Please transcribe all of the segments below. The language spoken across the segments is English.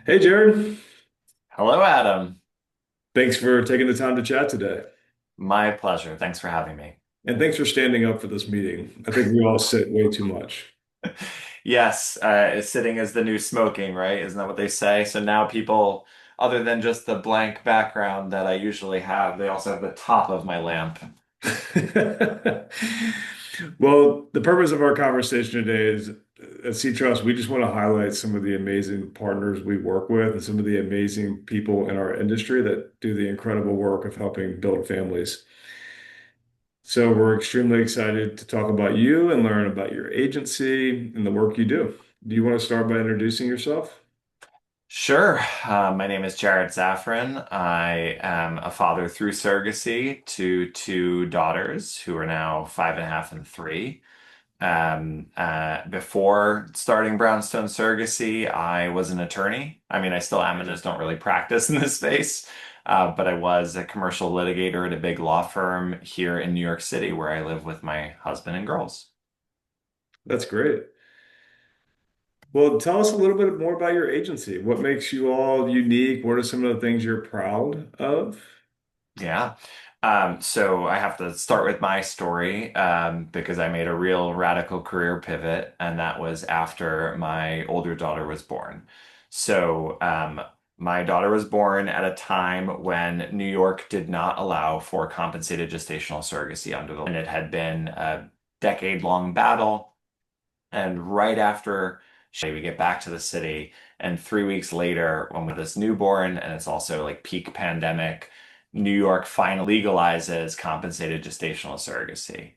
Hey, Jared. Hello, Adam. Thanks for taking the time to chat today. My pleasure. Thanks for having me. And thanks for standing up for this meeting. I think we all sit way too much. Yes, sitting is the new smoking, right? Isn't that what they say? So now people, other than just the blank background that I usually have, they also have the top of my lamp. Well, the purpose of our conversation today is at SeedTrust, we just want to highlight some of the amazing partners we work with and some of the amazing people in our industry that do the incredible work of helping build families. So we're extremely excited to talk about you and learn about your agency and the work you do. Do you want to start by introducing yourself? Sure. My name is Jarret Zafran. I am a father through surrogacy to two daughters who are now 5.5 and 3. Before starting Brownstone Surrogacy, I was an attorney. I mean, I still am and just don't really practice in this space. But I was a commercial litigator at a big law firm here in New York City, where I live with my husband and girls. That's great. Well, tell us a little bit more about your agency. What makes you all unique? What are some of the things you're proud of? Yeah. So I have to start with my story because I made a real radical career pivot, and that was after my older daughter was born. So my daughter was born at a time when New York did not allow for compensated gestational surrogacy under the law, and it had been a decade-long battle. And right after we get back to the city, and 3 weeks later, when we have this newborn, and it's also like peak pandemic, New York finally legalizes compensated gestational surrogacy.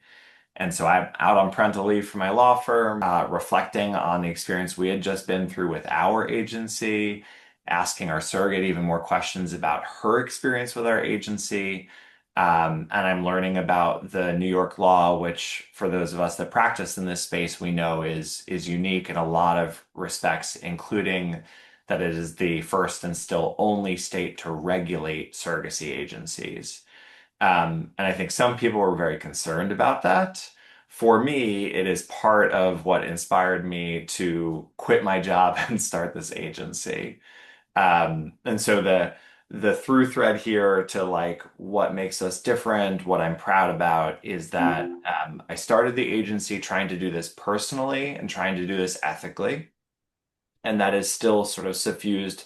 And so I'm out on parental leave for my law firm, reflecting on the experience we had just been through with our agency, asking our surrogate even more questions about her experience with our agency. And I'm learning about the New York law, which for those of us that practice in this space, we know is unique in a lot of respects, including that it is the first and still only state to regulate surrogacy agencies. And I think some people were very concerned about that. For me, it is part of what inspired me to quit my job and start this agency. And so the through thread here to like what makes us different, what I'm proud about is that I started the agency trying to do this personally and trying to do this ethically, and that is still sort of suffused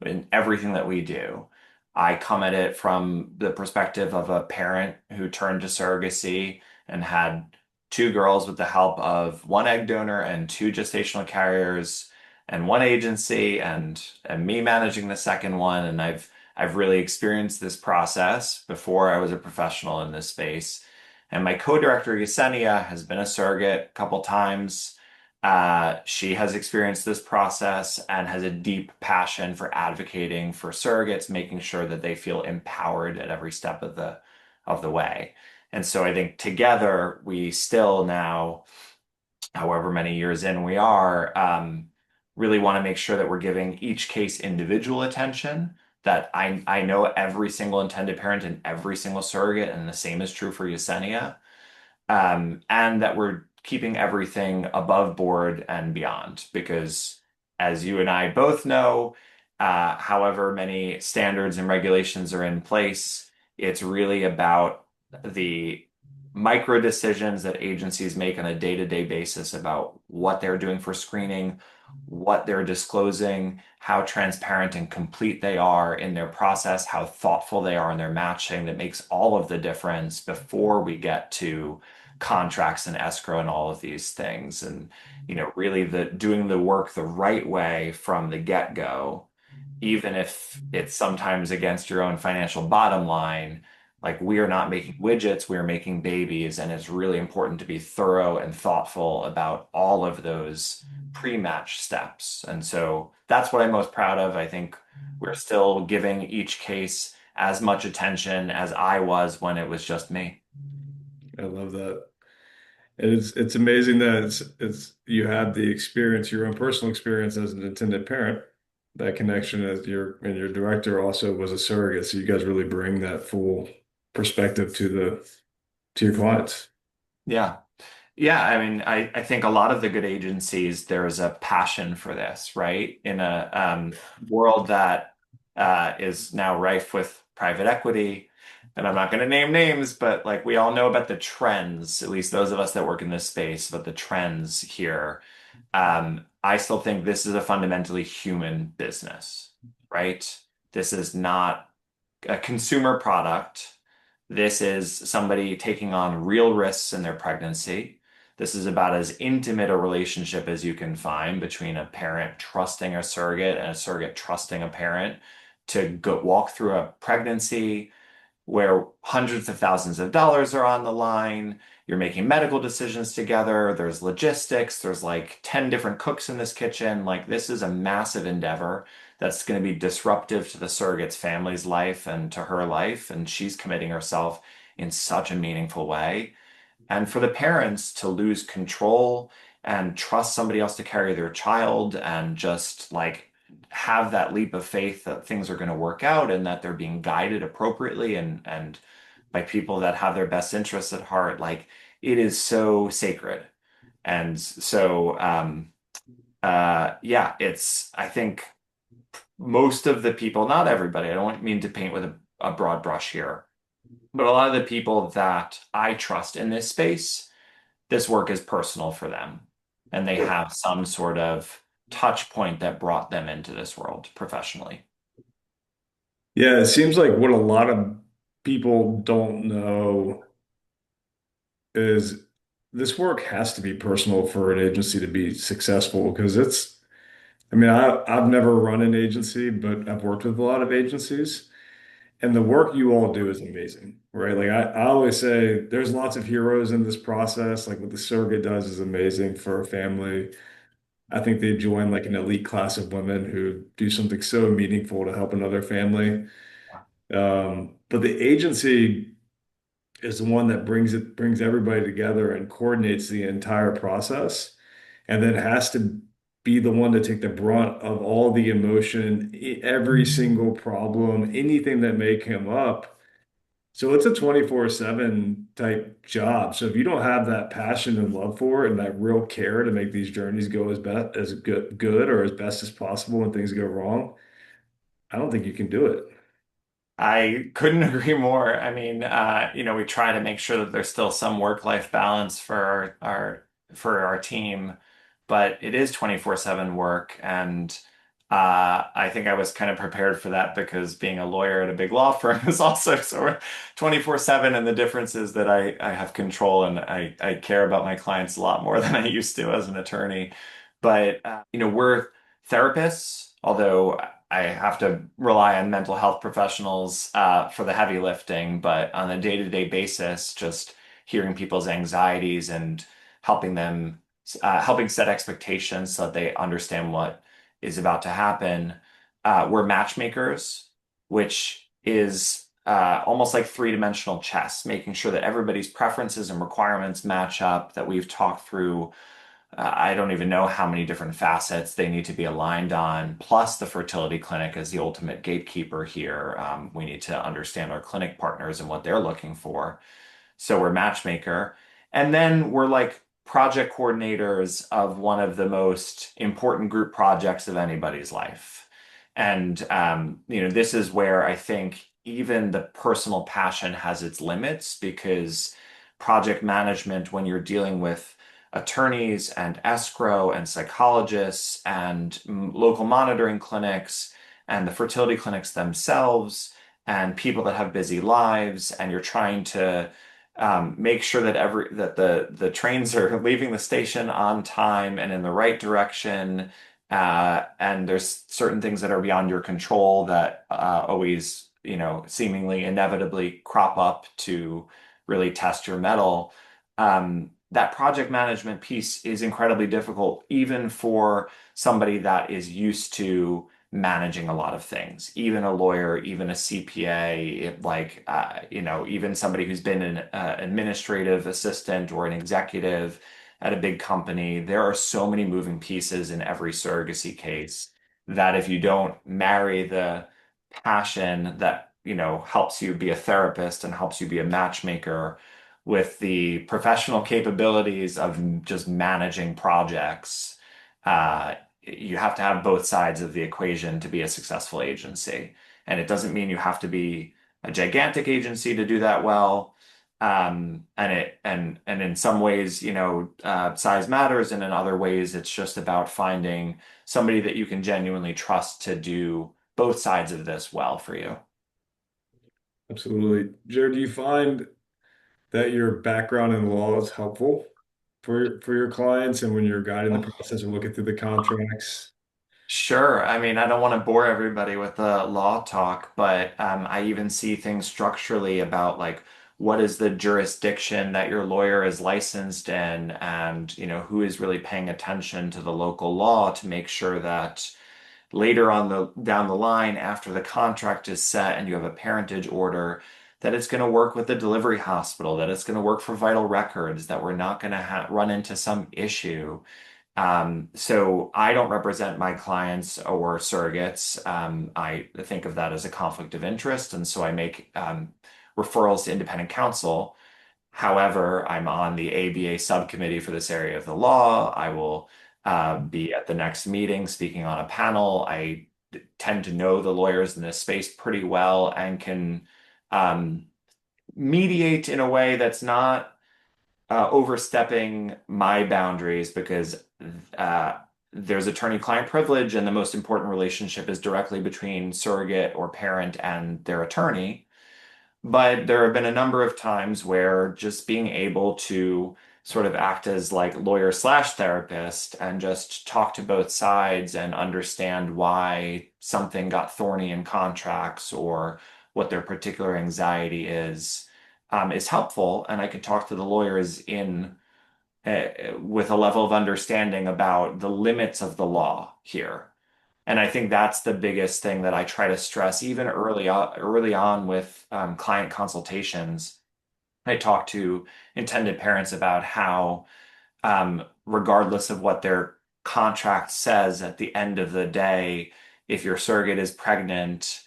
in everything that we do. I come at it from the perspective of a parent who turned to surrogacy and had two girls with the help of one egg donor and two gestational carriers and one agency and me managing the second one. And I've really experienced this process before I was a professional in this space. And my co-director Yesenia has been a surrogate a couple times. She has experienced this process and has a deep passion for advocating for surrogates, making sure that they feel empowered at every step of the way. And so I think together we still now, however many years in we are, really want to make sure that we're giving each case individual attention. That I know every single intended parent and every single surrogate, and the same is true for Yesenia, and that we're keeping everything above board and beyond. Because as you and I both know, however many standards and regulations are in place, it's really about the micro decisions that agencies make on a day-to-day basis about what they're doing for screening, what they're disclosing, how transparent and complete they are in their process, how thoughtful they are in their matching, that makes all of the difference before we get to contracts and escrow and all of these things. And, really the doing the work the right way from the get-go, even if it's sometimes against your own financial bottom line. Like, we are not making widgets, we are making babies, and it's really important to be thorough and thoughtful about all of those pre-match steps. And so that's what I'm most proud of. I think we're still giving each case as much attention as I was when it was just me. I love that. And it's amazing that it's you had the experience, your own personal experience as an intended parent, that connection as your director also was a surrogate. So you guys really bring that full perspective to your clients. Yeah. Yeah, I mean, I think a lot of the good agencies, there's a passion for this, right? In a world that is now rife with private equity, and I'm not going to name names, but like we all know about the trends, at least those of us that work in this space, about the trends here. I still think this is a fundamentally human business, right? This is not a consumer product. This is somebody taking on real risks in their pregnancy. This is about as intimate a relationship as you can find between a parent trusting a surrogate and a surrogate trusting a parent to go walk through a pregnancy where hundreds of thousands of dollars are on the line. You're making medical decisions together. There's logistics. There's like 10 different cooks in this kitchen. Like, this is a massive endeavor that's going to be disruptive to the surrogate's family's life and to her life. And she's committing herself in such a meaningful way. And for the parents to lose control and trust somebody else to carry their child and just like have that leap of faith that things are going to work out and that they're being guided appropriately and by people that have their best interests at heart, like it is so sacred. And so yeah, it's I think most of the people, not everybody, I don't mean to paint with a broad brush here, but a lot of the people that I trust in this space, this work is personal for them, and they have some sort of touch point that brought them into this world professionally. Yeah, it seems like what a lot of people don't know is this work has to be personal for an agency to be successful because I mean, I've never run an agency, but I've worked with a lot of agencies, and the work you all do is amazing, right? Like I always say, there's lots of heroes in this process. Like what the surrogate does is amazing for a family. I think they join like an elite class of women who do something so meaningful to help another family. But the agency is the one that brings everybody together and coordinates the entire process, and then has to be the one to take the brunt of all the emotion, every single problem, anything that may come up. So it's a 24/7 type job. So if you don't have that passion and love for it and that real care to make these journeys go as good or as best as possible when things go wrong, I don't think you can do it. I couldn't agree more. I mean, we try to make sure that there's still some work-life balance for our team, but it is 24/7 work, and I think I was kind of prepared for that because being a lawyer at a big law firm is also sort of 24/7, and the difference is that I have control and I care about my clients a lot more than I used to as an attorney. But we're therapists, although I have to rely on mental health professionals for the heavy lifting, but on a day-to-day basis, just hearing people's anxieties and helping them, helping set expectations so that they understand what is about to happen. We're matchmakers, which is almost like three-dimensional chess, making sure that everybody's preferences and requirements match up, that we've talked through I don't even know how many different facets they need to be aligned on, plus the fertility clinic as the ultimate gatekeeper here. We need to understand our clinic partners and what they're looking for. So we're matchmaker. And then we're like project coordinators of one of the most important group projects of anybody's life. And, this is where I think even the personal passion has its limits because project management, when you're dealing with attorneys and escrow and psychologists and local monitoring clinics and the fertility clinics themselves and people that have busy lives, and you're trying to make sure that the trains are leaving the station on time and in the right direction. And there's certain things that are beyond your control that always, seemingly inevitably crop up to really test your mettle. That project management piece is incredibly difficult, even for somebody that is used to managing a lot of things, even a lawyer, even a CPA, even somebody who's been an administrative assistant or an executive at a big company. There are so many moving pieces in every surrogacy case that if you don't marry the passion that, helps you be a therapist and helps you be a matchmaker with the professional capabilities of just managing projects, you have to have both sides of the equation to be a successful agency. And it doesn't mean you have to be a gigantic agency to do that well. And in some ways, size matters, and in other ways, it's just about finding somebody that you can genuinely trust to do both sides of this well for you. Absolutely. Jared, do you find that your background in law is helpful for your clients and when you're guiding the process and looking through the contracts? Sure. I mean, I don't want to bore everybody with the law talk, but I even see things structurally about like what is the jurisdiction that your lawyer is licensed in, and who is really paying attention to the local law to make sure that later on the down the line, after the contract is set and you have a parentage order, that it's going to work with the delivery hospital, that it's going to work for vital records, that we're not going to run into some issue. So I don't represent my clients or surrogates. I think of that as a conflict of interest, and so I make referrals to independent counsel. However, I'm on the ABA subcommittee for this area of the law. I will be at the next meeting speaking on a panel. I tend to know the lawyers in this space pretty well and can um, mediate in a way that's not overstepping my boundaries because uh, there's attorney-client privilege, and the most important relationship is directly between surrogate or parent and their attorney. But there have been a number of times where just being able to sort of act as like lawyer slash therapist and just talk to both sides and understand why something got thorny in contracts or what their particular anxiety is helpful. And I can talk to the lawyers in with a level of understanding about the limits of the law here. And I think that's the biggest thing that I try to stress even early on with client consultations. I talk to intended parents about how regardless of what their contract says at the end of the day, if your surrogate is pregnant,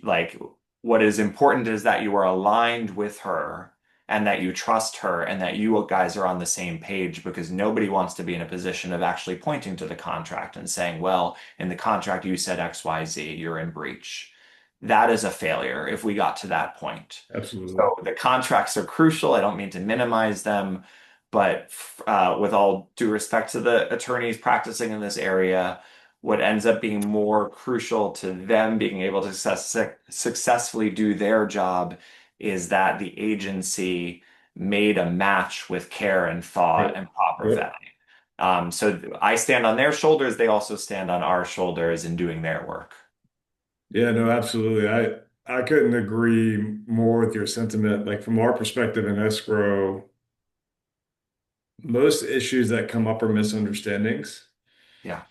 like what is important is that you are aligned with her and that you trust her and that you guys are on the same page because nobody wants to be in a position of actually pointing to the contract and saying, well, in the contract you said XYZ, you're in breach. That is a failure if we got to that point. Absolutely. So the contracts are crucial. I don't mean to minimize them, but with all due respect to the attorneys practicing in this area, what ends up being more crucial to them being able to successfully do their job is that the agency made a match with care and thought Yep. and proper Yep. vetting. So I stand on their shoulders. They also stand on our shoulders in doing their work. Yeah, no, absolutely. I couldn't agree more with your sentiment. Like from our perspective in escrow, most issues that come up are misunderstandings, Yeah.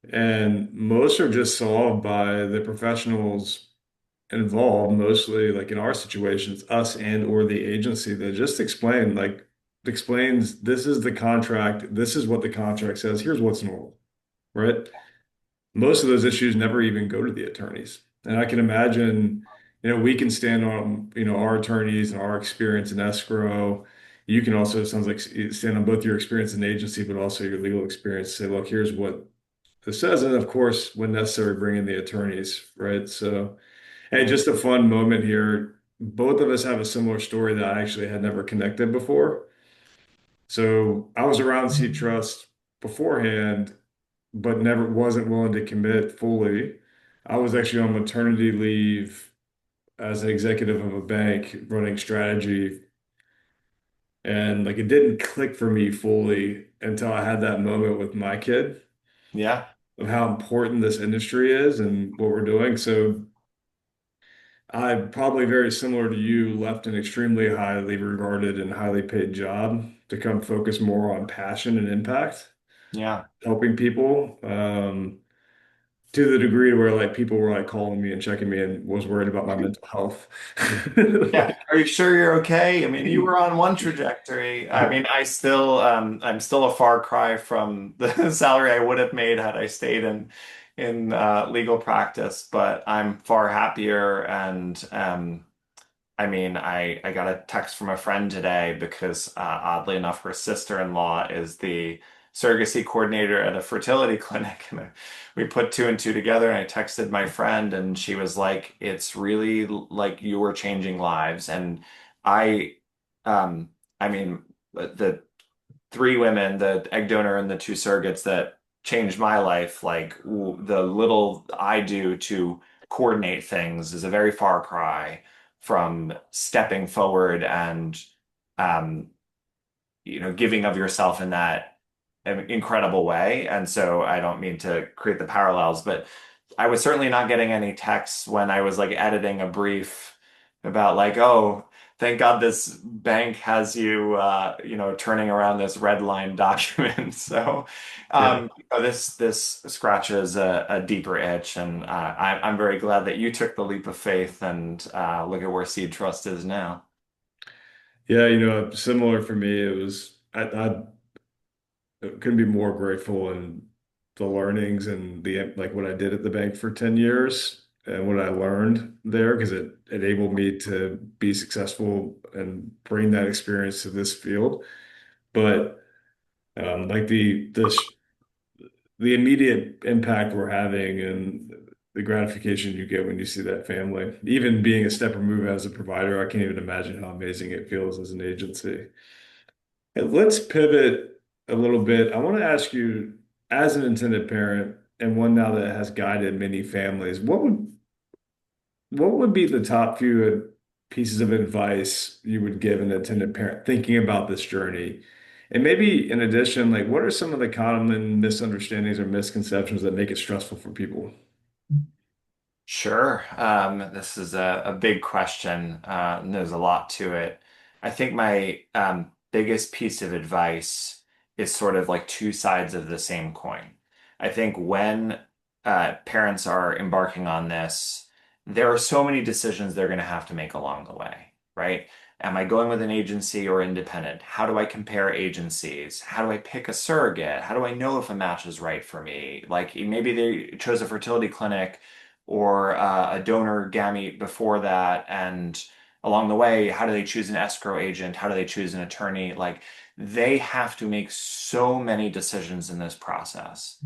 and most are just solved by the professionals involved, mostly like in our situations, us and or the agency that just explains this is the contract, this is what the contract says, here's what's normal, right? Most of those issues never even go to the attorneys. And I can imagine, we can stand on, our attorneys and our experience in escrow. You can also, it sounds like, stand on both your experience in agency, but also your legal experience. Say, look, here's what this says. And of course, when necessary, bring in the attorneys, right? So, hey, just a fun moment here. Both of us have a similar story that I actually had never connected before. So I was around SeedTrust beforehand, but never wasn't willing to commit fully. I was actually on maternity leave as an executive of a bank running strategy, and like it didn't click for me fully until I had that moment with my kid Yeah. of how important this industry is and what we're doing. So I probably very similar to you left an extremely highly regarded and highly paid job to come focus more on passion and impact, Yeah. helping people. To the degree where like people were like calling me and checking me and was worried about my mental health. Yeah. Like, Are you sure you're okay? I mean, you were on one trajectory. I mean, I'm still a far cry from the salary I would have made had I stayed in legal practice, but I'm far happier and I mean, I got a text from a friend today because oddly enough, her sister-in-law is the surrogacy coordinator at a fertility clinic. And we put two and two together, and I texted my friend, and she was like, "It's really like you are changing lives." And I, um, I mean, the three women, the egg donor and the two surrogates that changed my life, like the little I do to coordinate things is a very far cry from stepping forward and um, giving of yourself in that incredible way. And so I don't mean to create the parallels, but I was certainly not getting any texts when I was like editing a brief about like, oh, thank God this bank has you, turning around this red line document. So, Yeah. this scratches a deeper itch, and I'm very glad that you took the leap of faith and look at where Seed Trust is now. Yeah, similar for me, it was I couldn't be more grateful in the learnings and the like what I did at the bank for 10 years and what I learned there because it enabled me to be successful and bring that experience to this field. But like the immediate impact we're having and the gratification you get when you see that family, even being a step removed as a provider, I can't even imagine how amazing it feels as an agency. And let's pivot a little bit. I want to ask you, as an intended parent and one now that has guided many families, what would be the top few pieces of advice you would give an intended parent thinking about this journey? And maybe in addition, like what are some of the common misunderstandings or misconceptions that make it stressful for people? Sure. This is a big question, and there's a lot to it. I think my biggest piece of advice is sort of like two sides of the same coin. I think when parents are embarking on this, there are so many decisions they're going to have to make along the way, right? Am I going with an agency or independent? How do I compare agencies? How do I pick a surrogate? How do I know if a match is right for me? Like maybe they chose a fertility clinic or a donor gamete before that. And along the way, how do they choose an escrow agent? How do they choose an attorney? Like they have to make so many decisions in this process.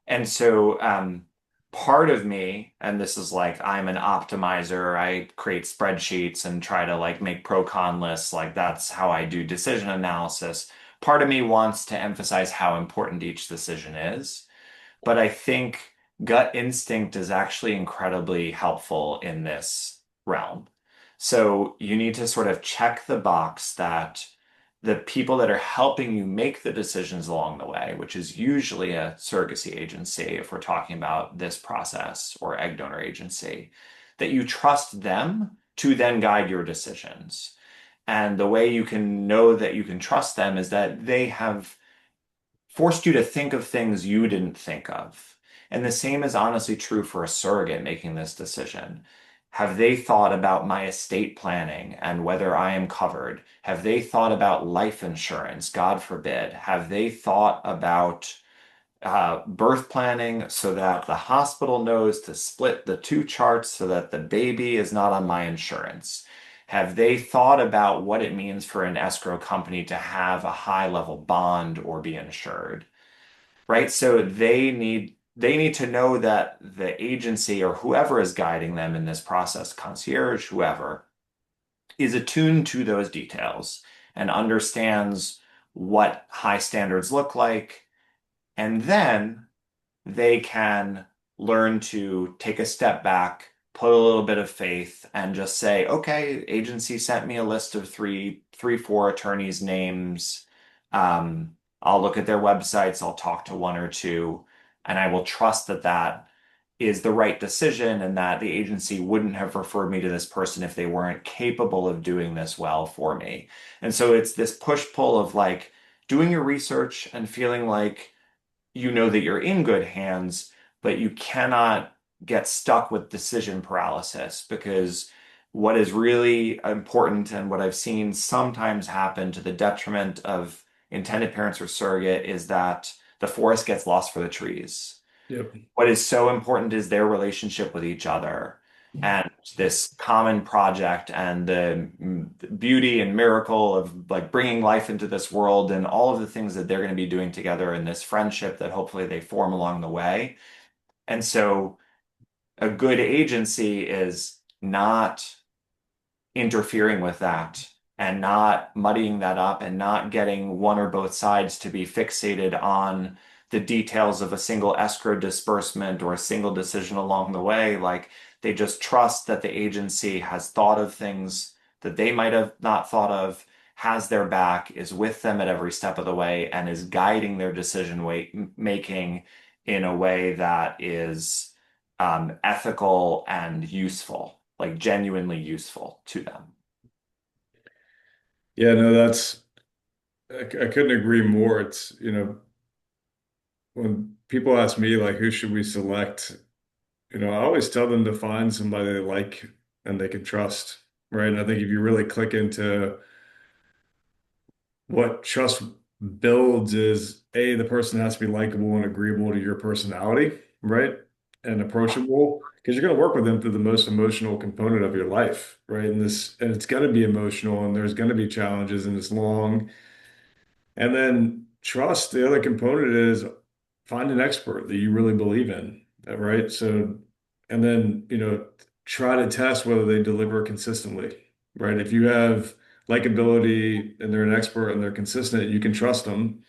And so, part of me, and this is like I'm an optimizer, I create spreadsheets and try to like make pro con lists. Like that's how I do decision analysis. Part of me wants to emphasize how important each decision is. But I think gut instinct is actually incredibly helpful in this realm. So you need to sort of check the box that the people that are helping you make the decisions along the way, which is usually a surrogacy agency, if we're talking about this process, or egg donor agency, that you trust them to then guide your decisions. And the way you can know that you can trust them is that they have forced you to think of things you didn't think of. And the same is honestly true for a surrogate making this decision. Have they thought about my estate planning and whether I am covered? Have they thought about life insurance? God forbid. Have they thought about birth planning so that the hospital knows to split the two charts so that the baby is not on my insurance? Have they thought about what it means for an escrow company to have a high level bond or be insured? Right? So they need to know that the agency or whoever is guiding them in this process, concierge, whoever, is attuned to those details and understands what high standards look like. And then they can learn to take a step back, put a little bit of faith, and just say, okay, agency sent me a list of four attorneys' names. I'll look at their websites, I'll talk to one or two, and I will trust that that is the right decision and that the agency wouldn't have referred me to this person if they weren't capable of doing this well for me. And so it's this push-pull of like doing your research and feeling like you know that you're in good hands, but you cannot get stuck with decision paralysis because what is really important and what I've seen sometimes happen to the detriment of intended parents or surrogate is that the forest gets lost for the trees. Yep. What is so important is their relationship with each other. and this common project and the beauty and miracle of like bringing life into this world and all of the things that they're going to be doing together in this friendship that hopefully they form along the way. And so a good agency is not interfering with that and not muddying that up and not getting one or both sides to be fixated on the details of a single escrow disbursement or a single decision along the way. Like they just trust that the agency has thought of things that they might have not thought of, has their back, is with them at every step of the way, and is guiding their making in a way that is ethical and useful, like genuinely useful to them. Yeah, no, I couldn't agree more. It's, when people ask me like who should we select, I always tell them to find somebody they like and they can trust, right? And I think if you really click into what trust builds is A, the person has to be likable and agreeable to your personality, right? And approachable, because you're going to work with them through the most emotional component of your life, right? And it's going to be emotional and there's going to be challenges and it's long. And then trust, the other component is find an expert that you really believe in, right? So, and then, try to test whether they deliver consistently, right? If you have likability and they're an expert and they're consistent, you can trust them,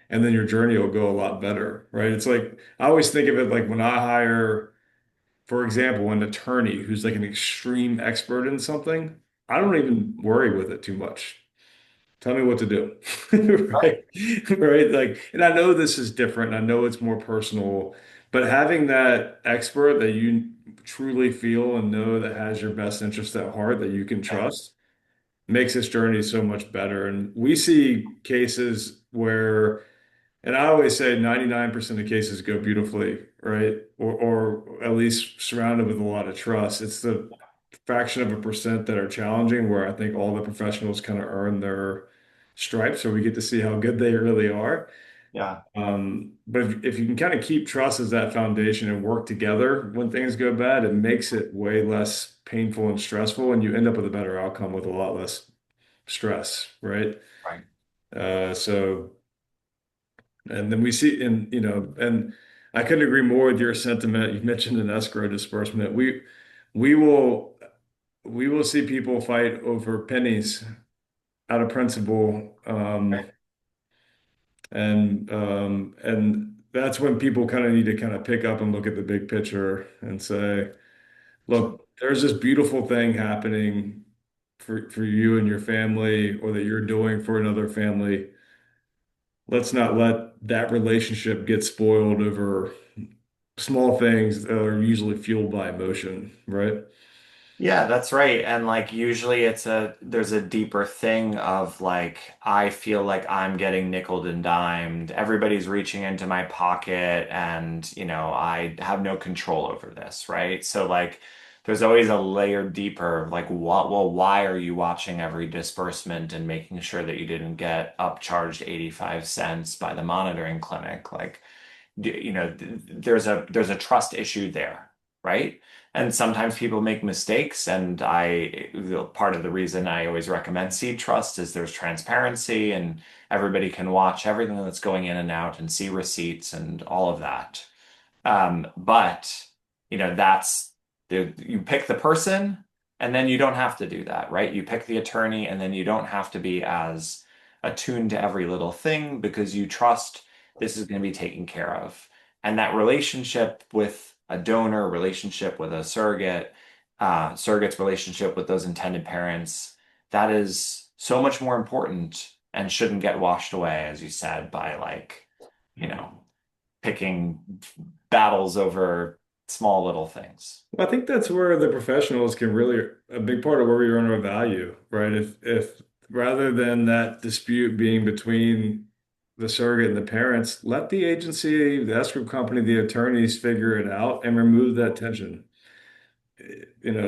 and then your journey will go a lot better, right? It's like, I always think of it like when I hire, for example, an attorney who's like an extreme expert in something, I don't even worry with it too much. Tell me what to do. Right. Right. Right. Like, and I know this is different. I know it's more personal, but having that expert that you truly feel and know that has your best interest at heart that you can Yeah. trust makes this journey so much better. And we see cases where, and I always say 99% of cases go beautifully, right? Or at least surrounded with a lot of trust. It's the fraction of a percent that are challenging where I think all the professionals kind of earn their stripes, so we get to see how good they really are. Yeah. But if you can kind of keep trust as that foundation and work together when things go bad, it makes it way less painful and stressful, and you end up with a better outcome with a lot less stress, right? Right. So. And then we see, and I couldn't agree more with your sentiment. You mentioned an escrow disbursement. We will we will see people fight over pennies out of principle, Right. and that's when people kind of need to kind of pick up and look at the big picture and say, look, there's this beautiful thing happening for you and your family, or that you're doing for another family. Let's not let that relationship get spoiled over small things that are usually fueled by emotion, right? Yeah, that's right. And like usually there's a deeper thing of like I feel like I'm getting nickeled and dimed. Everybody's reaching into my pocket and I have no control over this, right? So like there's always a layer deeper like why are you watching every disbursement and making sure that you didn't get upcharged 85 cents by the monitoring clinic? Like there's a trust issue there, right? And sometimes people make mistakes, and part of the reason I always recommend SeedTrust is there's transparency and everybody can watch everything that's going in and out and see receipts and all of that. But that's you pick the person and then you don't have to do that, right? You pick the attorney and then you don't have to be as attuned to every little thing because you trust this is going to be taken care of. And that relationship with a donor, relationship with a surrogate's relationship with those intended parents, that is so much more important and shouldn't get washed away, as you said, by like, you know, picking battles over small little things. Well, I think that's where the professionals can really, a big part of where we earn our value, right? If rather than that dispute being between the surrogate and the parents, let the agency, the escrow company, the attorneys figure it out and remove that tension.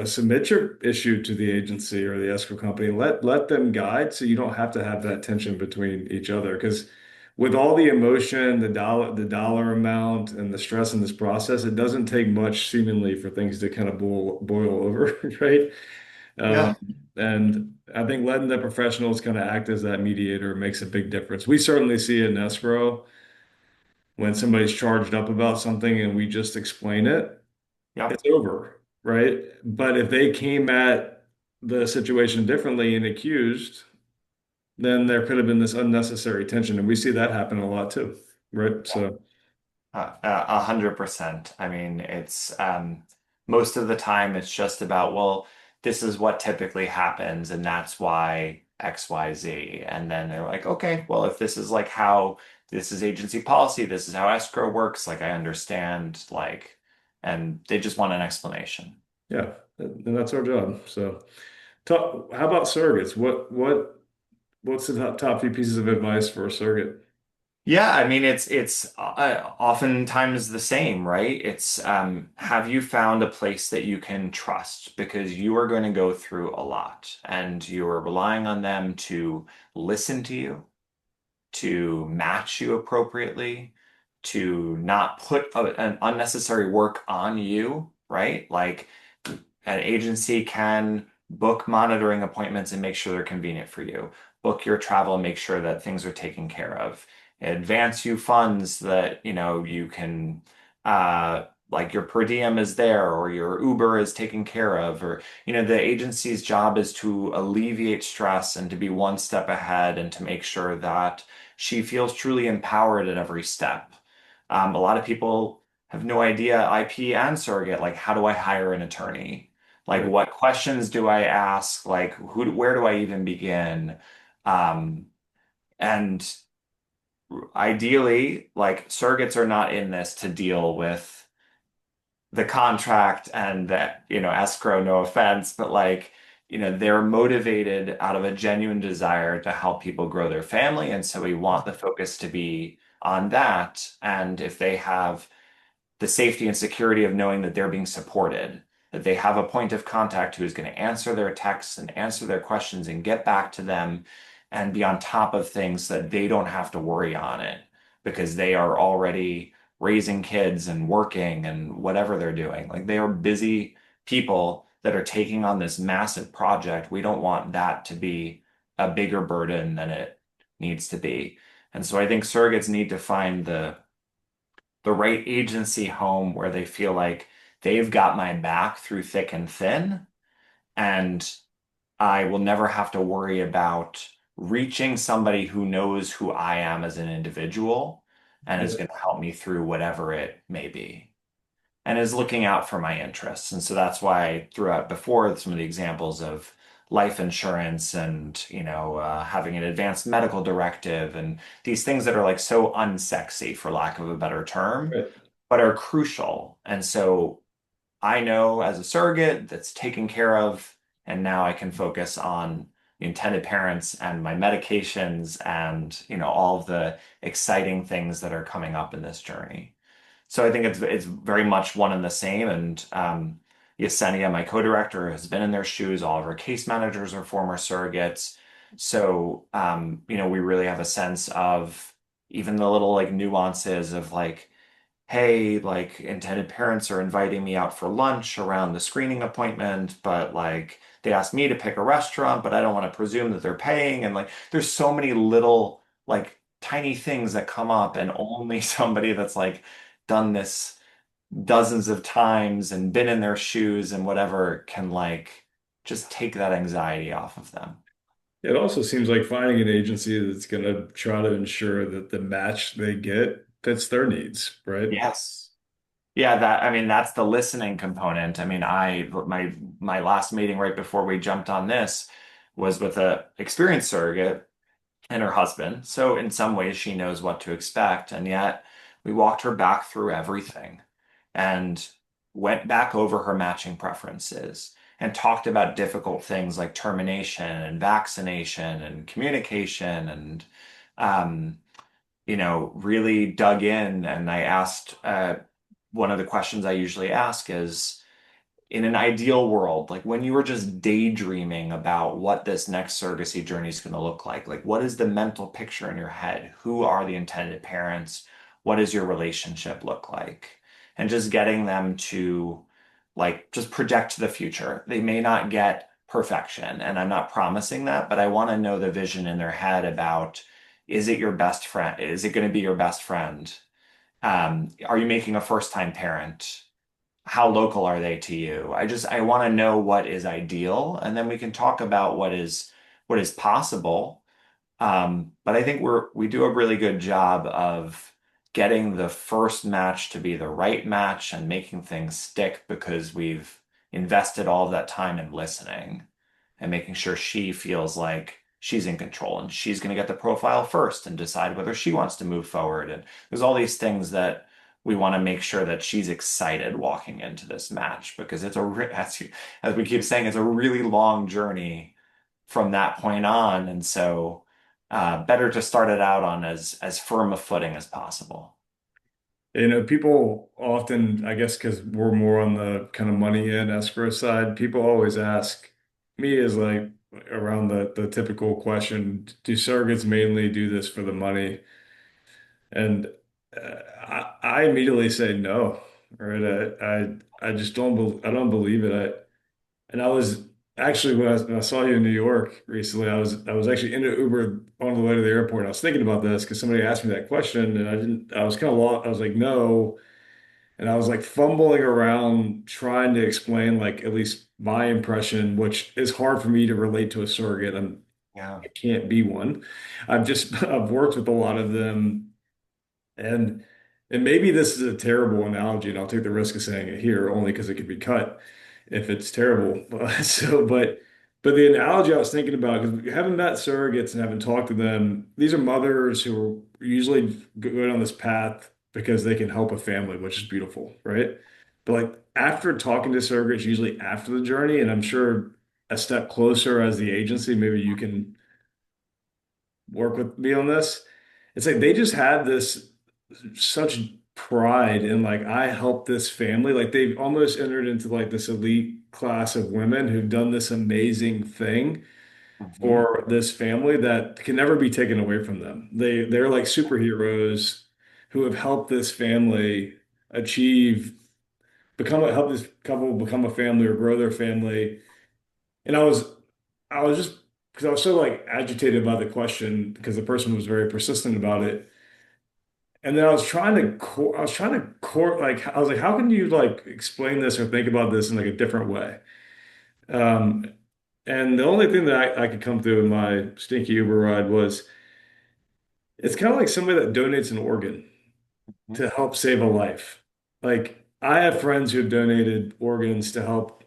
Submit your issue to the agency or the escrow company. Let them guide so you don't have to have that tension between each other. Because with all the emotion, the dollar amount, and the stress in this process, it doesn't take much seemingly for things to kind of boil over, right? Yeah. Um, and I think letting the professionals kind of act as that mediator makes a big difference. We certainly see it in escrow when somebody's charged up about something and we just explain it, Yep. it's over, right? But if they came at the situation differently and accused, then there could have been this unnecessary tension. And we see that happen a lot too, right? So, 100%. I mean, it's most of the time it's just about, well, this is what typically happens, and that's why X, Y, Z. And then they're like, okay, well, if this is like how this is agency policy, this is how escrow works, like I understand, like, and they just want an explanation. yeah, and that's our job. So, how about surrogates? What's the top few pieces of advice for a surrogate? Yeah, I mean it's oftentimes the same, right? It's have you found a place that you can trust because you are going to go through a lot and you are relying on them to listen to you, to match you appropriately, to not put an unnecessary work on you, right? Like an agency can book monitoring appointments and make sure they're convenient for you. Book your travel and make sure that things are taken care of. Advance you funds that, you can like your per diem is there or your Uber is taken care of or the agency's job is to alleviate stress and to be one step ahead and to make sure that she feels truly empowered at every step. A lot of people have no idea IP and surrogate, like how do I hire an attorney? Like, Right. what questions do I ask? Like, where do I even begin? Um, and ideally, like, surrogates are not in this to deal with the contract and that, escrow, no offense, but like, they're motivated out of a genuine desire to help people grow their family. And so we want the focus to be on that. And if they have the safety and security of knowing that they're being supported, that they have a point of contact who is going to answer their texts and answer their questions and get back to them and be on top of things so that they don't have to worry on it because they are already raising kids and working and whatever they're doing. Like they are busy people that are taking on this massive project. We don't want that to be a bigger burden than it needs to be. And so I think surrogates need to find the right agency home where they feel like they've got my back through thick and thin, and I will never have to worry about reaching somebody who knows who I am as an individual and is going to help me through whatever it may be and is looking out for my interests. And so that's why I threw out before some of the examples of life insurance and, having an advanced medical directive and these things that are like so unsexy, for lack of a better term, Right. but are crucial. And so I know as a surrogate that's taken care of, and now I can focus on the intended parents and my medications and, all of the exciting things that are coming up in this journey. So I think it's very much one and the same. And Yesenia, my co-director, has been in their shoes. All of our case managers are former surrogates. So we really have a sense of even the little like nuances of like, hey, like intended parents are inviting me out for lunch around the screening appointment, but like they asked me to pick a restaurant, but I don't want to presume that they're paying. And like there's so many little like tiny things that come up, and only somebody that's like done this dozens of times and been in their shoes and whatever can like just take that anxiety off of them. It also seems like finding an agency that's going to try to ensure that the match they get fits their needs, right? Yes. Yeah, I mean that's the listening component. I mean, my last meeting right before we jumped on this was with a experienced surrogate and her husband. So in some ways she knows what to expect, and yet we walked her back through everything and went back over her matching preferences and talked about difficult things like termination and vaccination and communication and um, really dug in. And I asked one of the questions I usually ask is, in an ideal world, like when you were just daydreaming about what this next surrogacy journey is going to look like what is the mental picture in your head? Who are the intended parents? What does your relationship look like? And just getting them to like just project to the future. They may not get perfection, and I'm not promising that, but I want to know the vision in their head about, is it your best friend? Is it going to be your best friend? Are you making a first time parent? How local are they to you? I want to know what is ideal, and then we can talk about what is possible. But I think we do a really good job of getting the first match to be the right match and making things stick because we've invested all of that time in listening and making sure she feels like she's in control and she's going to get the profile first and decide whether she wants to move forward. And there's all these things that we want to make sure that she's excited walking into this match because as we keep saying, it's a really long journey from that point on. And so better to start it out on as firm a footing as possible. People often, I guess, because we're more on the kind of money in escrow side, people always ask me is like around the typical question, do surrogates mainly do this for the money? And I immediately say no, right? I just I don't believe it. And I was actually when I saw you in New York recently, I was actually in an Uber on the way to the airport. And I was thinking about this because somebody asked me that question, and I was kind of lost. I was like, no, and I was like fumbling around trying to explain like at least my impression, which is hard for me to relate to a surrogate. Yeah. I can't be one. I've worked with a lot of them and and maybe this is a terrible analogy, and I'll take the risk of saying it here only because it could be cut if it's terrible. But the analogy I was thinking about, because having met surrogates and having talked to them, these are mothers who are usually go down this path because they can help a family, which is beautiful, right? But like after talking to surrogates, usually after the journey, and I'm sure a step closer as the agency, maybe you can work with me on this. It's like they just had this such pride in like I helped this family. Like they've almost entered into like this elite class of women who've done this amazing thing Mhm. for this family that can never be taken away from them. They're like superheroes who have helped this family achieve help this couple become a family or grow their family. And I was just because I was so like agitated by the question because the person was very persistent about it. And then I was trying to court, like, I was like, how can you like explain this or think about this in like a different way? Um, and the only thing that I could come to in my stinky Uber ride was it's kind of like somebody that donates an organ Mhm. to help save a life. Like, I have friends who've donated organs to help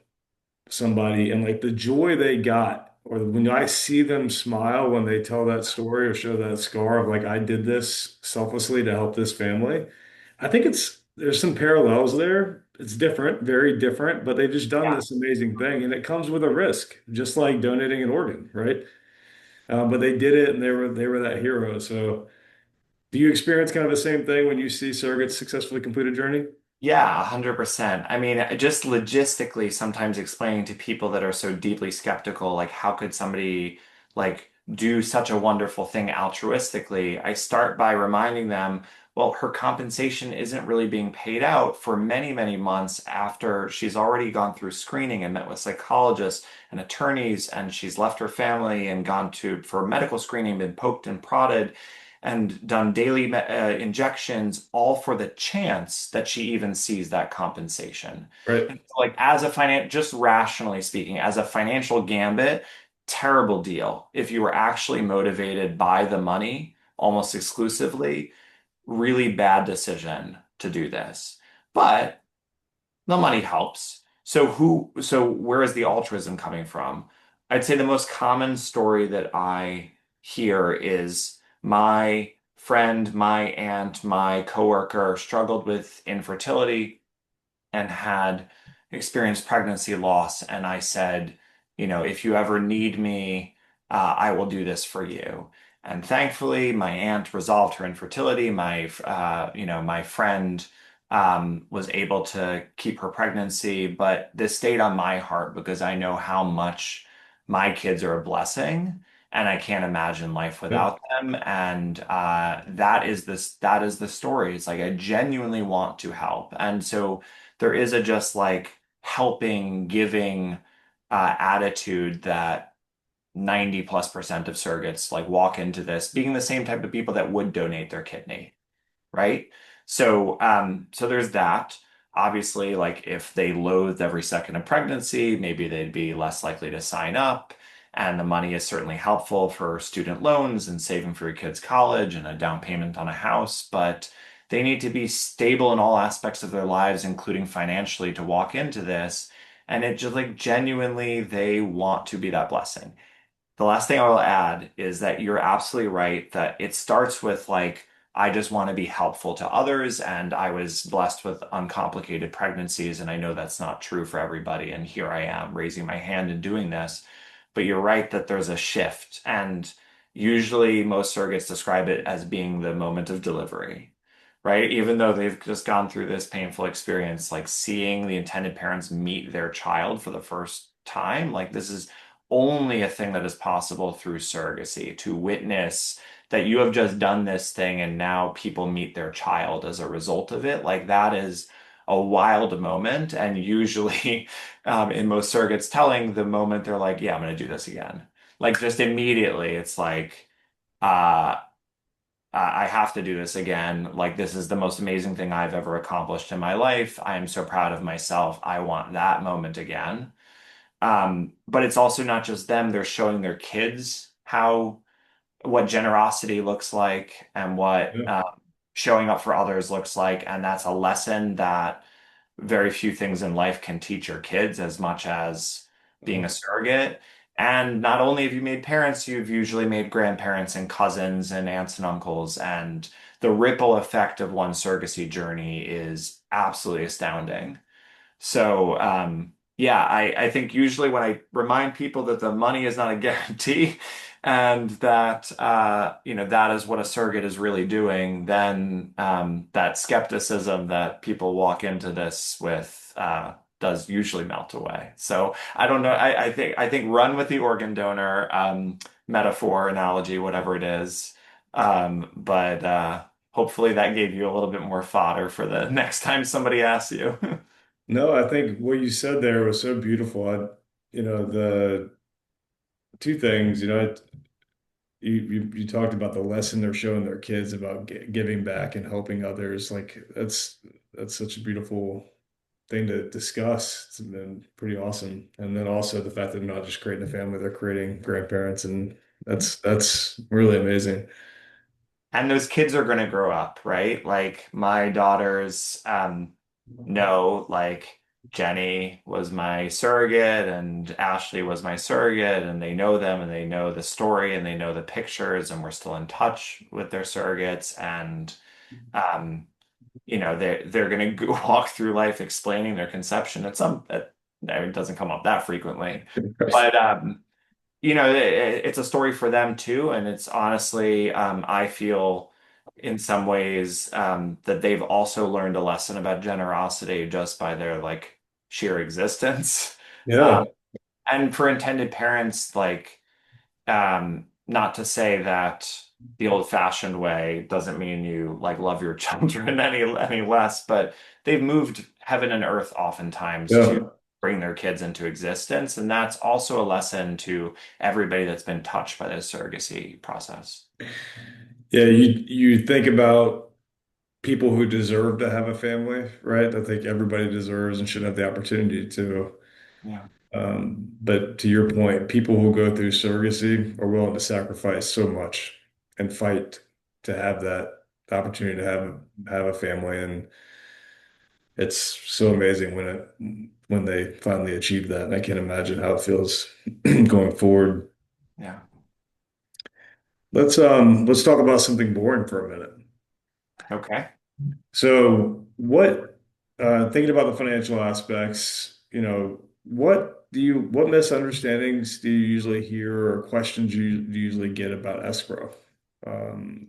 somebody and like the joy they got or when I see them smile when they tell that story or show that scar of like I did this selflessly to help this family. I think it's there's some parallels there. It's different, very different, but they've just done Yeah. this amazing thing and it comes with a risk, just like donating an organ, right? But they did it and they were that hero. So do you experience kind of the same thing when you see surrogates successfully complete a journey? Yeah, 100%. I mean, just logistically, sometimes explaining to people that are so deeply skeptical, like how could somebody like do such a wonderful thing altruistically? I start by reminding them, well, her compensation isn't really being paid out for many, many months after she's already gone through screening and met with psychologists and attorneys, and she's left her family and gone to for medical screening, been poked and prodded and done daily injections, all for the chance that she even sees that compensation. Right. And so, like as a just rationally speaking, as a financial gambit, terrible deal. If you were actually motivated by the money almost exclusively, really bad decision to do this. But the money helps. So where is the altruism coming from? I'd say the most common story that I hear is my friend, my aunt, my coworker struggled with infertility and had experienced pregnancy loss. And I said, if you ever need me, I will do this for you. And thankfully, my aunt resolved her infertility. My friend was able to keep her pregnancy, but this stayed on my heart because I know how much my kids are a blessing, and I can't imagine life Yeah. without them. And that is the story. It's like I genuinely want to help, and so there is a just like helping, giving attitude that 90+% of surrogates like walk into this being the same type of people that would donate their kidney, right? So there's that. Obviously, like if they loathed every second of pregnancy, maybe they'd be less likely to sign up. And the money is certainly helpful for student loans and saving for your kids' college and a down payment on a house, but they need to be stable in all aspects of their lives, including financially, to walk into this. And it just like genuinely, they want to be that blessing. The last thing I will add is that you're absolutely right that it starts with like, I just want to be helpful to others, and I was blessed with uncomplicated pregnancies, and I know that's not true for everybody. And here I am raising my hand and doing this. But you're right that there's a shift, and usually most surrogates describe it as being the moment of delivery, right? Even though they've just gone through this painful experience, like seeing the intended parents meet their child for the first time, like this is only a thing that is possible through surrogacy, to witness that you have just done this thing and now people meet their child as a result of it. Like that is a wild moment. And usually, in most surrogates telling, the moment they're like, yeah, I'm going to do this again. Like just immediately, it's like, uh, I have to do this again. Like, this is the most amazing thing I've ever accomplished in my life. I am so proud of myself. I want that moment again. But it's also not just them, they're showing their kids how what generosity looks like and what Yeah. showing up for others looks like. And that's a lesson that very few things in life can teach your kids as much as being a surrogate. And not only have you made parents, you've usually made grandparents and cousins and aunts and uncles. And the ripple effect of one surrogacy journey is absolutely astounding. Yeah, I think usually when I remind people that the money is not a guarantee and that, that is what a surrogate is really doing, then that skepticism that people walk into this with does usually melt away. So I don't know. I think run with the organ donor metaphor, analogy, whatever it is. But hopefully that gave you a little bit more fodder for the next time somebody asks you. No, I think what you said there was so beautiful. The two things, you talked about the lesson they're showing their kids about giving back and helping others. Like that's such a beautiful thing to discuss. It's been pretty awesome. And then also the fact that they're not just creating a family, they're creating grandparents, and that's really amazing. And those kids are going to grow up, right? Like my daughters know, like Jenny was my surrogate and Ashley was my surrogate, and they know them and they know the story and they know the pictures, and we're still in touch with their surrogates. And um, they're going to walk through life explaining their conception. It doesn't come up that frequently, but it's a story for them too. And it's honestly, I feel in some ways that they've also learned a lesson about generosity just by their like sheer existence. Um, Yeah. and for intended parents, like, not to say that the old-fashioned way doesn't mean you like love your children any less, but they've moved heaven and earth oftentimes to Yeah. bring their kids into existence, and that's also a lesson to everybody that's been touched by the surrogacy process. Yeah, you think about people who deserve to have a family, right? I think everybody deserves and should have the opportunity to. Yeah. But to your point, people who go through surrogacy are willing to sacrifice so much and fight to have that opportunity to have a family, and it's so amazing when they finally achieve that. And I can't imagine how it feels going forward. Yeah. Let's talk about something boring for a minute. Okay. So, thinking about the financial aspects, what misunderstandings do you usually hear or questions do you usually get about escrow? Um,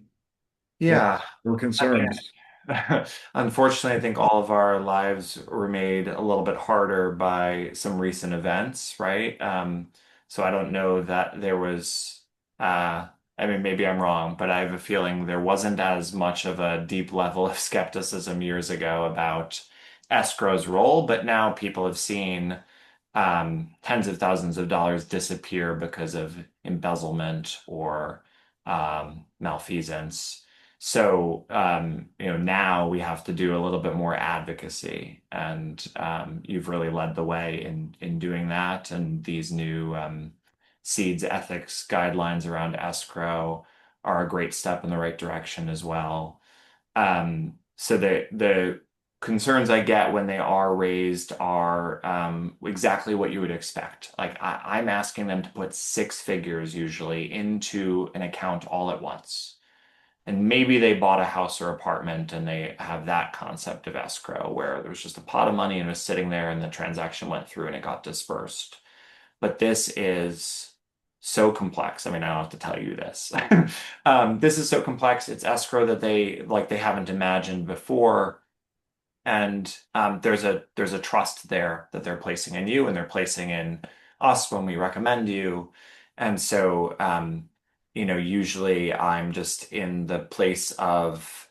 or, Yeah. or I mean, concerns? Unfortunately, I think all of our lives were made a little bit harder by some recent events, right? So I don't know that there was, I mean, maybe I'm wrong, but I have a feeling there wasn't as much of a deep level of skepticism years ago about escrow's role, but now people have seen tens of thousands of dollars disappear because of embezzlement or malfeasance. So, now we have to do a little bit more advocacy, and you've really led the way in doing that. And these new seeds ethics guidelines around escrow are a great step in the right direction as well. So the concerns I get when they are raised are exactly what you would expect. Like I'm asking them to put six figures usually into an account all at once. And maybe they bought a house or apartment and they have that concept of escrow where there was just a pot of money and it was sitting there and the transaction went through and it got dispersed. But this is so complex. I mean, I don't have to tell you this. This is so complex. It's escrow that they haven't imagined before. And there's a trust there that they're placing in you and they're placing in us when we recommend you. And so, usually I'm just in the place of,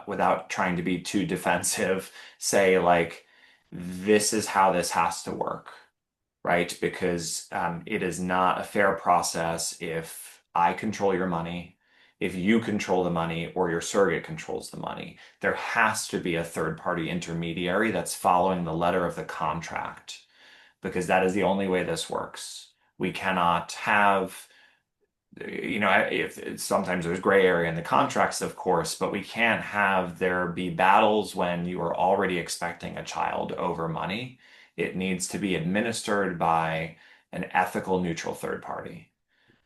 without trying to be too defensive, say like, this is how this has to work, right? Because it is not a fair process if I control your money, if you control the money, or your surrogate controls the money. There has to be a third party intermediary that's following the letter of the contract, because that is the only way this works. We cannot have, if sometimes there's gray area in the contracts, of course, but we can't have there be battles when you are already expecting a child over money. It needs to be administered by an ethical, neutral third party.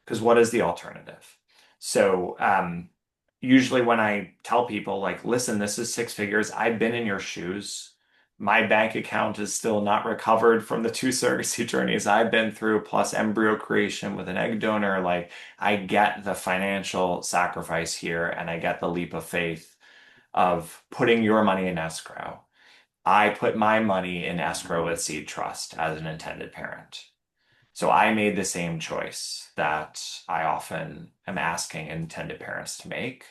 Because what is the alternative? So, usually when I tell people, like, listen, this is six figures, I've been in your shoes. My bank account is still not recovered from the two surrogacy journeys I've been through, plus embryo creation with an egg donor. Like, I get the financial sacrifice here, and I get the leap of faith of putting your money in escrow. I put my money in escrow with SeedTrust as an intended parent. So I made the same choice that I often am asking intended parents to make.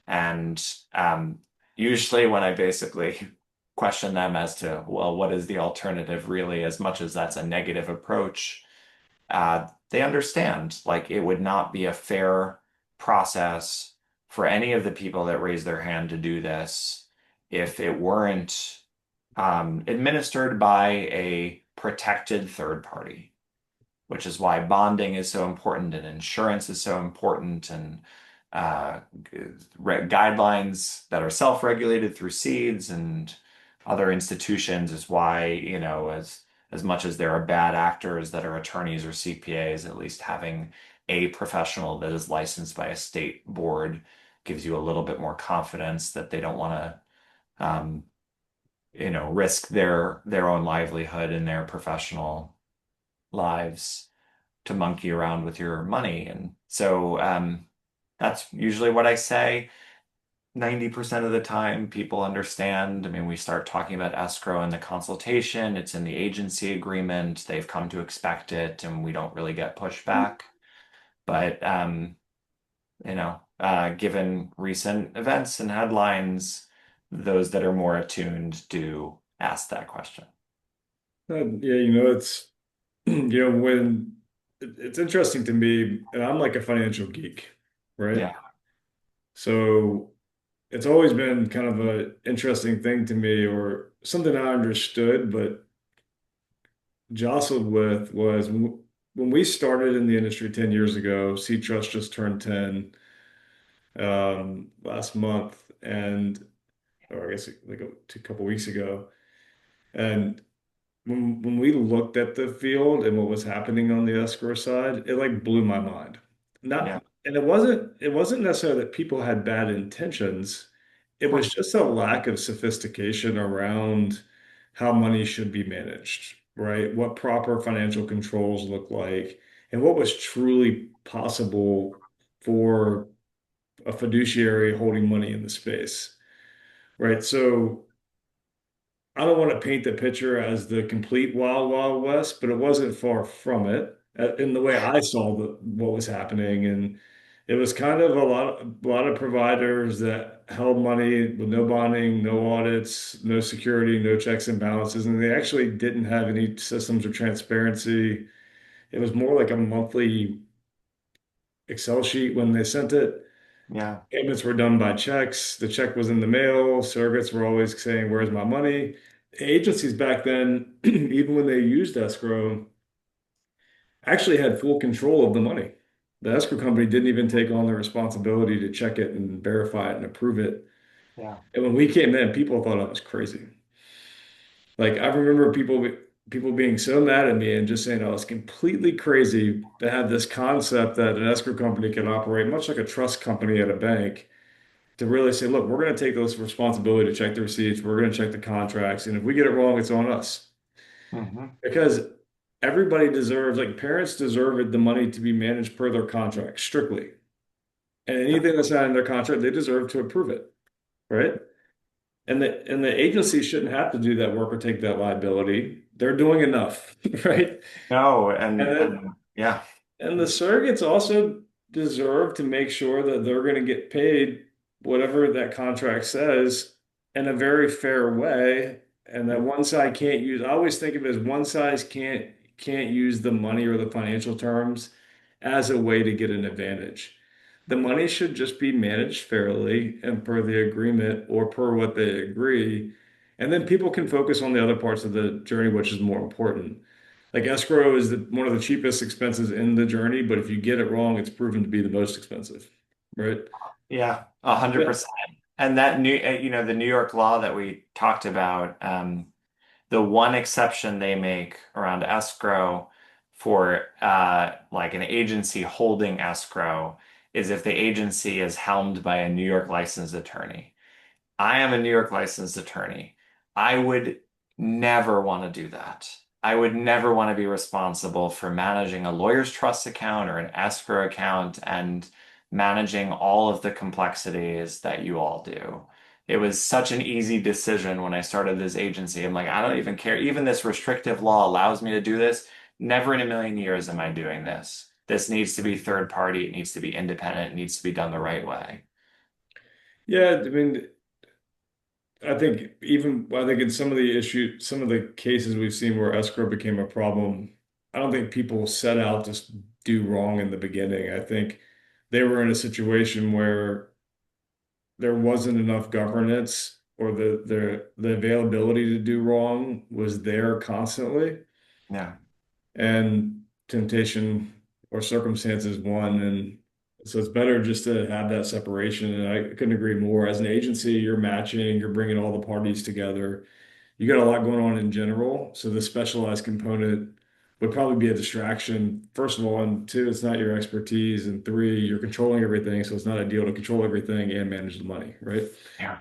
And usually, when I basically question them as to, well, what is the alternative really, as much as that's a negative approach, they understand like it would not be a fair process for any of the people that raise their hand to do this if it weren't administered by a protected third party, which is why bonding is so important and insurance is so important and uh, guidelines that are self-regulated through seeds and other institutions is why, as much as there are bad actors that are attorneys or CPAs, at least having a professional that is licensed by a state board gives you a little bit more confidence that they don't want to, risk their own livelihood and their professional lives to monkey around with your money. And so that's usually what I say. 90% of the time, people understand. I mean, we start talking about escrow in the consultation, it's in the agency agreement, they've come to expect it, and we don't really get pushback. But, given recent events and headlines, those that are more attuned do ask that question. Yeah, it's when it's interesting to me, and I'm like a financial geek, right? Yeah, So it's always been kind of a interesting thing to me, or something I understood but jostled with was when we started in the industry 10 years ago. Seed Trust just turned 10 last month, and or I guess like a couple weeks ago. And when we looked at the field and what was happening on the escrow side, it like blew my mind. yeah, Not, and it wasn't necessarily that people had bad intentions. It was just a lack of sophistication around how money should be managed, right? What proper financial controls look like, and what was truly possible for a fiduciary holding money in the space. right? So I don't want to paint the picture as the complete wild, wild west, but it wasn't far from it in the way I saw what was happening. And it was kind of a lot of providers that held money with no bonding, no audits, no security, no checks and balances. And they actually didn't have any systems of transparency. It was more like a monthly Excel sheet when they sent it. Yeah. Payments were done by checks. The check was in the mail. Surrogates were always saying, "Where's my money?" Agencies back then, even when they used escrow, actually had full control of the money. The escrow company didn't even take on the responsibility to check it and verify it and approve it. Yeah. And when we came in, people thought I was crazy. Like I remember people being so mad at me and just saying I was completely crazy to have this concept that an escrow company can operate much like a trust company at a bank to really say, look, we're going to take this responsibility to check the receipts, we're going to check the contracts, and if we get it wrong, it's on us. Hmm. Because everybody deserves, like parents deserve the money to be managed per their contract strictly. And anything that's not in their contract, they deserve to approve it, right? And the agency shouldn't have to do that work or take that liability. They're doing enough, right? No, And then and yeah. And the surrogates also deserve to make sure that they're going to get paid whatever that contract says in a very fair way. And that one side can't use, I always think of it as one size can't use the money or the financial terms as a way to get an advantage. The money should just be managed fairly and per the agreement or per what they agree. And then people can focus on the other parts of the journey, which is more important. Like escrow is one of the cheapest expenses in the journey, but if you get it wrong, it's proven to be the most expensive, right? Yeah, 100%. And that the New York law that we talked about, the one exception they make around escrow for like an agency holding escrow is if the agency is helmed by a New York licensed attorney. I am a New York licensed attorney. I would never want to do that. I would never want to be responsible for managing a lawyer's trust account or an escrow account and managing all of the complexities that you all do. It was such an easy decision when I started this agency. I'm like, I don't even care. Even this restrictive law allows me to do this. Never in a million years am I doing this. This needs to be third party. It needs to be independent. It needs to be done the right way. Yeah, I mean, I think in some of the cases we've seen where escrow became a problem, I don't think people set out to do wrong in the beginning. I think they were in a situation where there wasn't enough governance or the availability to do wrong was there constantly. Yeah. And temptation or circumstances won. And so it's better just to have that separation. And I couldn't agree more. As an agency, you're matching, you're bringing all the parties together. You got a lot going on in general. So the specialized component would probably be a distraction, first of all. And two, it's not your expertise. And three, you're controlling everything. So it's not ideal to control everything and manage the money, right? Yeah.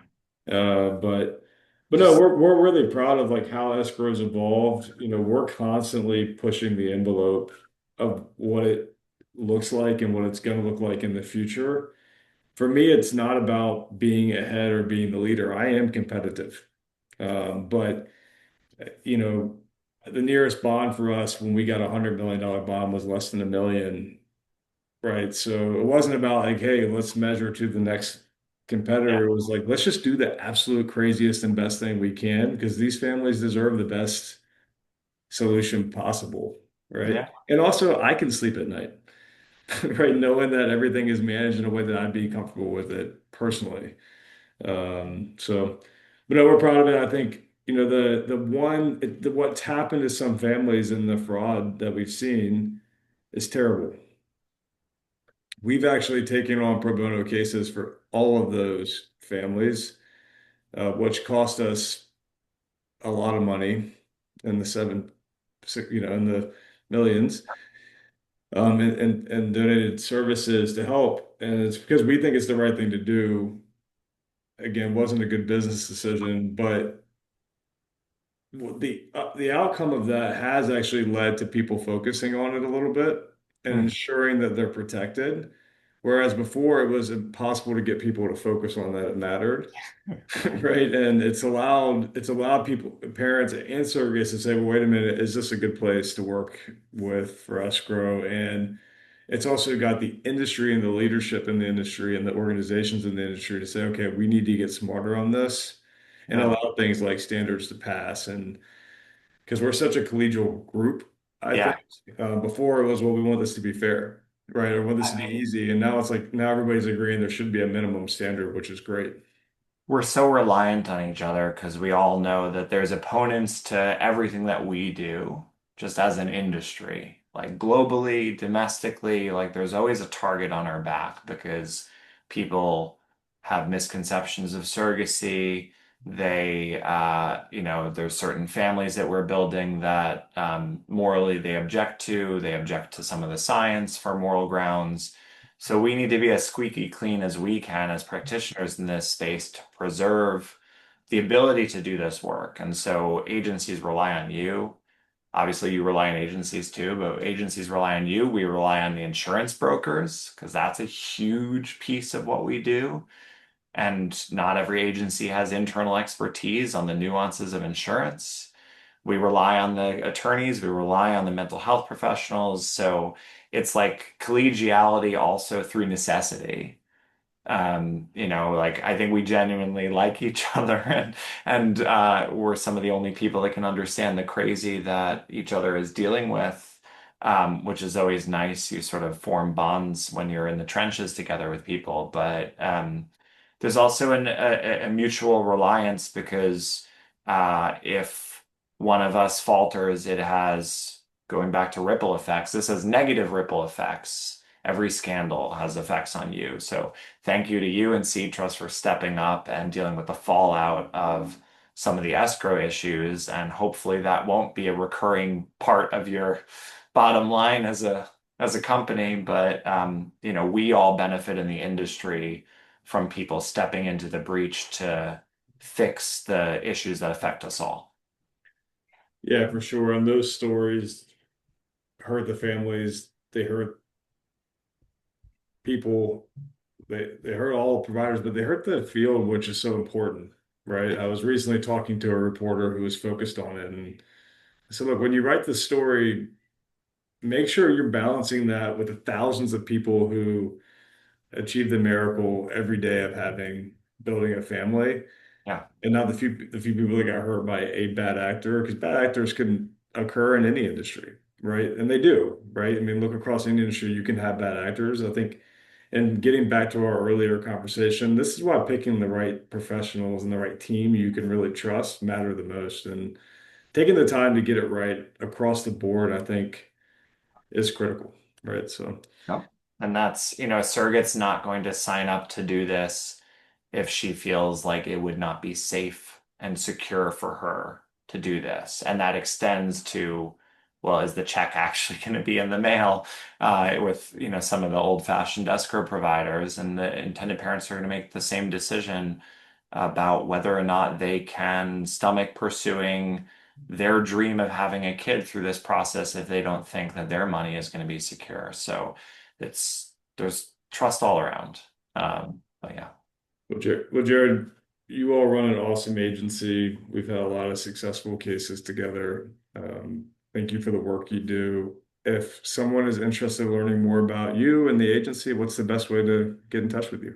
Uh, but but no, Just we're really proud of like how escrow's evolved. You know, we're constantly pushing the envelope of what it looks like and what it's going to look like in the future. For me, it's not about being ahead or being the leader. I am competitive. But you know, the nearest bond for us when we got $100 million bond was less than 1 million. Right. So it wasn't about like, hey, let's measure to the next yeah. competitor. It was like, let's just do the absolute craziest and best thing we can because these families deserve the best solution possible. Right. Yeah. And also, I can sleep at night, right? Knowing that everything is managed in a way that I'd be comfortable with it personally. So, but no, we're proud of it. I think, you know, what's happened to some families in the fraud that we've seen is terrible. We've actually taken on pro bono cases for all of those families, which cost us a lot of money in the in the millions, and donated services to help. And it's because we think it's the right thing to do. Again, wasn't a good business decision, but the outcome of that has actually led to people focusing on it a little bit and Mm. ensuring that they're protected. Whereas before it was impossible to get people to focus on that it mattered. Right. And it's allowed people, parents and surrogates to say, well, wait a minute, is this a good place to work with for escrow? And it's also got the industry and the leadership in the industry and the organizations in the industry to say, okay, we need to get smarter on this and Yeah. allow things like standards to pass. And because we're such a collegial group, I think Yeah. before it was, well, we want this to be fair, right? I want this I to be mean, easy. And now it's like, now everybody's agreeing there should be a minimum standard, which is great. we're so reliant on each other because we all know that there's opponents to everything that we do, just as an industry. Like globally, domestically, like there's always a target on our back because people have misconceptions of surrogacy. There's certain families that we're building that morally they object to. They object to some of the science for moral grounds. So we need to be as squeaky clean as we can as practitioners in this space to preserve the ability to do this work. And so agencies rely on you. Obviously, you rely on agencies too, but agencies rely on you. We rely on the insurance brokers because that's a huge piece of what we do. And not every agency has internal expertise on the nuances of insurance. We rely on the attorneys, we rely on the mental health professionals. So it's like collegiality also through necessity. Like I think we genuinely like each other and we're some of the only people that can understand the crazy that each other is dealing with, which is always nice. You sort of form bonds when you're in the trenches together with people, but there's also a mutual reliance because if one of us falters, it has, going back to ripple effects, this has negative ripple effects. Every scandal has effects on you. So thank you to you and SeedTrust for stepping up and dealing with the fallout of some of the escrow issues. And hopefully that won't be a recurring part of your bottom line as a company. But we all benefit in the industry from people stepping into the breach to fix the issues that affect us all. Yeah, for sure. And those stories hurt the families. They hurt people. They hurt all providers, but they hurt the field, which is so important, right? I was recently talking to a reporter who was focused on it, and I said, look, when you write the story, make sure you're balancing that with the thousands of people who achieve the miracle every day of having building a family, Yeah. and not the few people that got hurt by a bad actor, because bad actors can occur in any industry, right? And they do, right? I mean, look across any industry, you can have bad actors. I think, and getting back to our earlier conversation, this is why picking the right professionals and the right team you can really trust matter the most. And taking the time to get it right across the board, I think, is critical, right? So, Yep. And that's, a surrogate's not going to sign up to do this if she feels like it would not be safe and secure for her to do this. And that extends to, well, is the check actually going to be in the mail with, some of the old-fashioned escrow providers, and the intended parents are going to make the same decision about whether or not they can stomach pursuing their dream of having a kid through this process if they don't think that their money is going to be secure. So there's trust all around. But yeah. Jared, you all run an awesome agency. We've had a lot of successful cases together. Thank you for the work you do. If someone is interested in learning more about you and the agency, what's the best way to get in touch with you?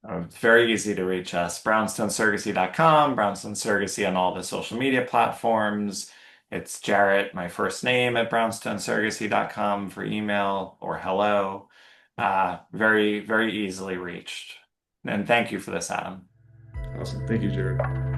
It's very easy to reach us. Brownstonesurrogacy.com, Brownstone Surrogacy on all the social media platforms. It's Jarret, my first name, at brownstonesurrogacy.com for email or hello. Very, very easily reached. And thank you for this, Adam. Awesome. Thank you, Jared.